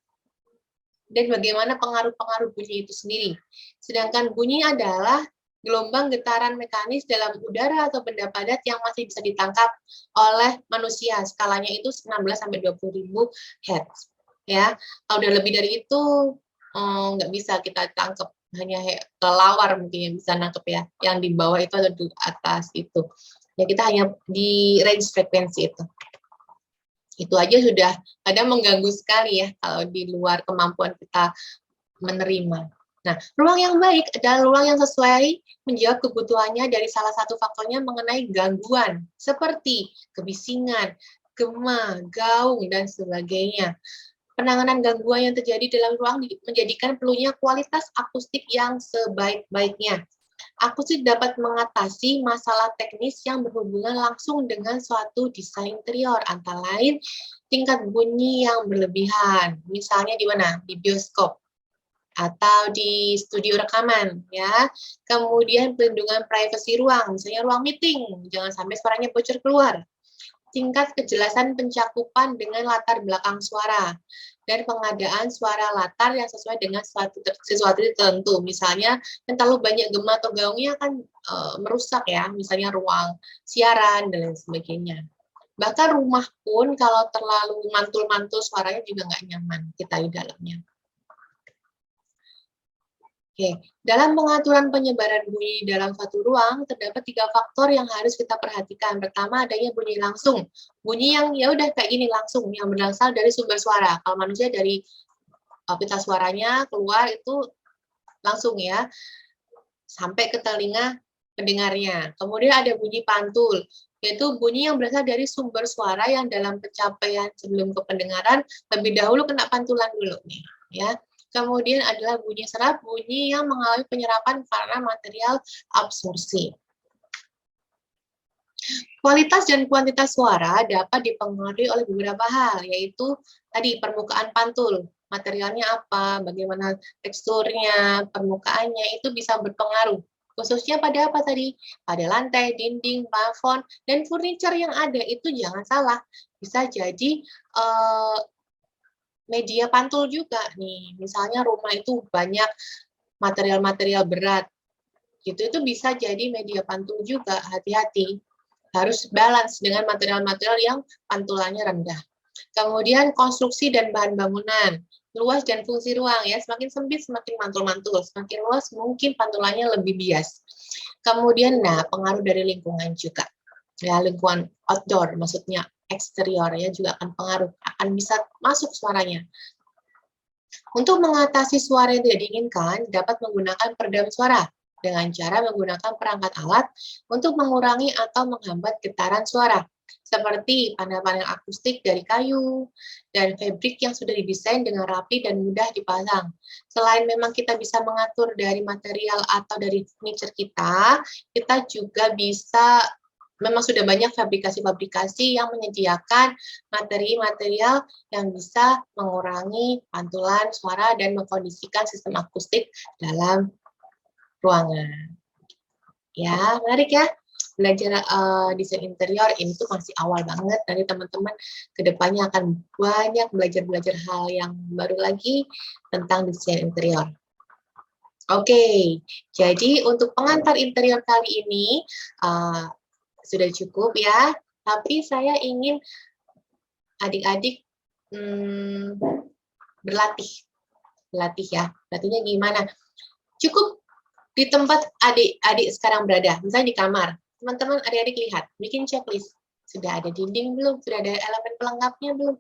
dan bagaimana pengaruh-pengaruh bunyi itu sendiri. Sedangkan bunyi adalah gelombang getaran mekanis dalam udara atau benda padat yang masih bisa ditangkap oleh manusia. Skalanya itu 16-20.000 Hz. Ya, kalau udah lebih dari itu nggak bisa kita tangkap, hanya kelelawar mungkin yang bisa nangkep ya. Yang di bawah itu atau di atas itu. Ya kita hanya di range frekuensi itu. Itu aja sudah kadang mengganggu sekali ya kalau di luar kemampuan kita menerima. Nah, ruang yang baik adalah ruang yang sesuai menjawab kebutuhannya dari salah satu faktornya mengenai gangguan, seperti kebisingan, gema, gaung, dan sebagainya. Penanganan gangguan yang terjadi dalam ruang menjadikan perlunya kualitas akustik yang sebaik-baiknya. Akustik dapat mengatasi masalah teknis yang berhubungan langsung dengan suatu desain interior, antara lain tingkat bunyi yang berlebihan, misalnya di mana? Di bioskop atau di studio rekaman, ya. Kemudian pelindungan privasi ruang, misalnya ruang meeting, jangan sampai suaranya bocor keluar. Tingkat kejelasan pencakupan dengan latar belakang suara, dan pengadaan suara latar yang sesuai dengan sesuatu tertentu. Misalnya, yang terlalu banyak gema atau gaungnya akan merusak ya, misalnya ruang siaran dan lain sebagainya. Bahkan rumah pun kalau terlalu mantul-mantul suaranya juga nggak nyaman kita di dalamnya. Oke, dalam pengaturan penyebaran bunyi dalam satu ruang, terdapat 3 faktor yang harus kita perhatikan. Pertama, adanya bunyi langsung. Bunyi yang ya udah kayak gini langsung, yang berasal dari sumber suara. Kalau manusia dari pita suaranya keluar itu langsung ya, sampai ke telinga pendengarnya. Kemudian ada bunyi pantul, yaitu bunyi yang berasal dari sumber suara yang dalam pencapaian sebelum ke pendengaran lebih dahulu kena pantulan dulu nih, ya. Kemudian adalah bunyi serap, bunyi yang mengalami penyerapan karena material absorpsi. Kualitas dan kuantitas suara dapat dipengaruhi oleh beberapa hal, yaitu tadi permukaan pantul, materialnya apa, bagaimana teksturnya, permukaannya, itu bisa berpengaruh. Khususnya pada apa tadi? Pada lantai, dinding, plafon, dan furniture yang ada itu jangan salah, bisa jadi media pantul juga nih. Misalnya rumah itu banyak material-material berat, itu bisa jadi media pantul juga. Hati-hati, harus balance dengan material-material yang pantulannya rendah. Kemudian konstruksi dan bahan bangunan, luas dan fungsi ruang ya, semakin sempit semakin mantul-mantul, semakin luas mungkin pantulannya lebih bias. Kemudian pengaruh dari lingkungan juga. Ya, lingkungan outdoor maksudnya eksterior ya juga akan pengaruh, akan bisa masuk suaranya. Untuk mengatasi suara yang tidak diinginkan, dapat menggunakan peredam suara dengan cara menggunakan perangkat alat untuk mengurangi atau menghambat getaran suara, seperti panel-panel akustik dari kayu dan fabrik yang sudah didesain dengan rapi dan mudah dipasang. Selain memang kita bisa mengatur dari material atau dari furniture kita juga bisa memang sudah banyak fabrikasi-fabrikasi yang menyediakan materi-material yang bisa mengurangi pantulan suara dan mengkondisikan sistem akustik dalam ruangan. Ya, menarik ya. Belajar desain interior ini tuh masih awal banget. Nanti teman-teman kedepannya akan banyak belajar hal yang baru lagi tentang desain interior. Oke, jadi untuk pengantar interior kali ini sudah cukup ya, tapi saya ingin adik-adik berlatih ya. Berlatihnya gimana? Cukup di tempat adik-adik sekarang berada, misalnya di kamar. Teman-teman adik-adik lihat, bikin checklist. Sudah ada dinding belum? Sudah ada elemen pelengkapnya belum?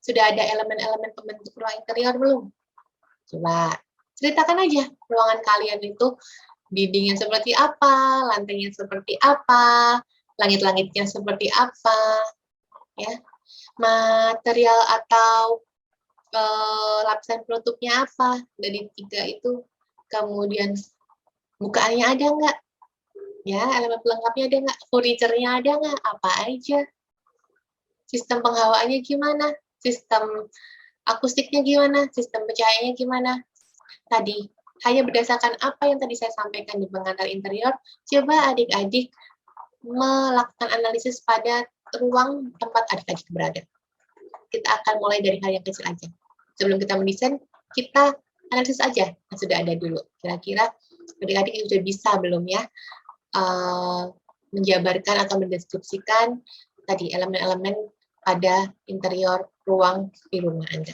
Sudah ada elemen-elemen pembentuk ruang interior belum? Coba ceritakan aja ruangan kalian itu dindingnya seperti apa, lantainya seperti apa, langit-langitnya seperti apa, ya. Material atau lapisan penutupnya apa dari 3 itu. Kemudian bukaannya ada nggak? Ya, elemen pelengkapnya ada nggak? Furniture-nya ada nggak? Apa aja? Sistem penghawaannya gimana? Sistem akustiknya gimana? Sistem pencahayaannya gimana? Tadi hanya berdasarkan apa yang tadi saya sampaikan di pengantar interior, coba adik-adik melakukan analisis pada ruang tempat adik-adik berada. Kita akan mulai dari hal yang kecil aja. Sebelum kita mendesain, kita analisis aja yang sudah ada dulu. Kira-kira adik-adik sudah bisa belum ya menjabarkan atau mendeskripsikan tadi elemen-elemen pada interior ruang di rumah Anda.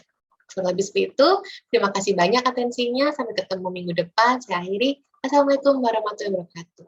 Kurang lebih seperti itu. Terima kasih banyak atensinya. Sampai ketemu minggu depan. Saya akhiri. Assalamualaikum warahmatullahi wabarakatuh.